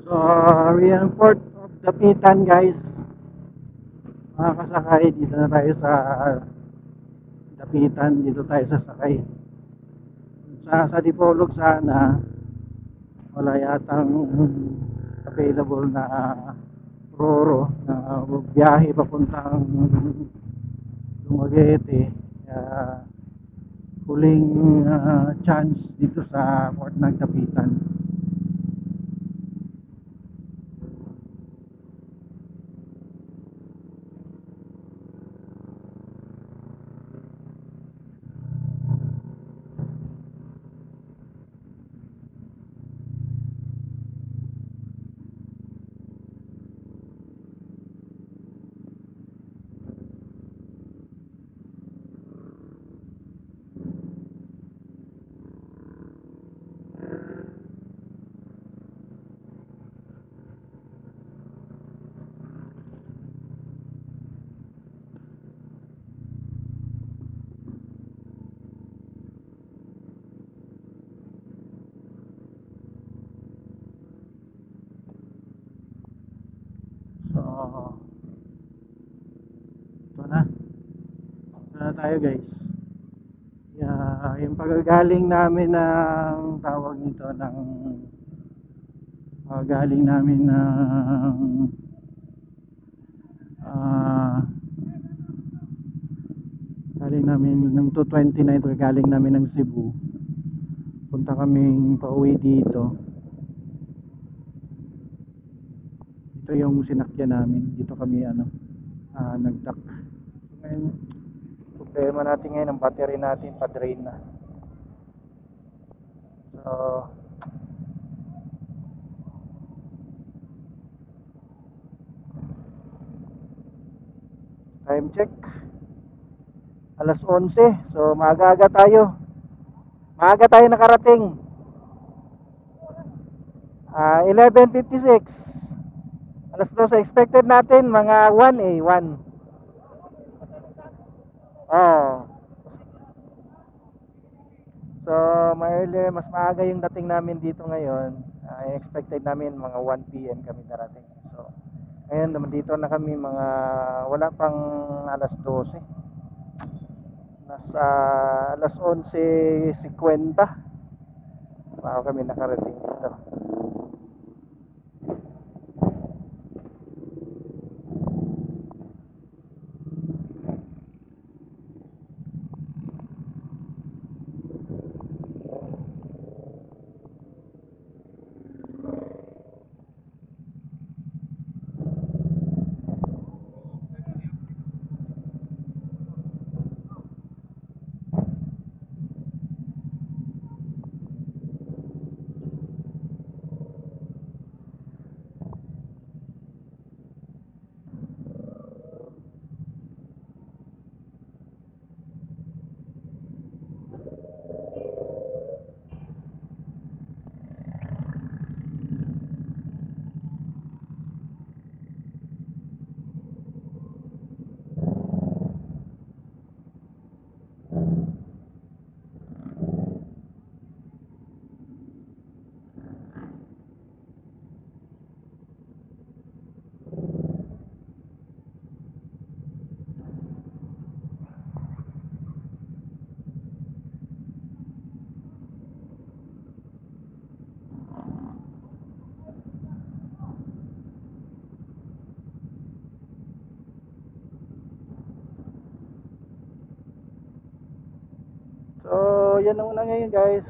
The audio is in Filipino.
So, we are in Port of Dapitan, guys. Mga kasakay, dito na tayo sa Dapitan. Dito tayo sasakay. Sa Dipolog sana, wala yatang available na Roro na biyahe papuntang Dumaguete. Kaya, huling chance dito sa Port ng Dapitan. So, ito na. Ito na tayo, guys. Yung pagagaling namin ng tawag nito ng galing namin ng ah, galing namin ng 229 galing namin ng Cebu. Punta kaming pauwi dito. Ito yung sinakyan namin. Dito kami nag-dock. Ngayon, problema natin ngayon ang battery natin pa-drain na. So, time check. Alas 11. So, maaga tayo. Maaga tayo nakarating. 11:56. Alas 12. Expected natin mga 1 1. Oh. So, mas maaga yung dating namin dito ngayon. Expected namin mga 1 p.m. kami darating. So, ngayon naman dito na kami mga wala pang alas 12. Nasa alas 11:50 bago kami nakarating dito. So, yan ang una ngayon, guys.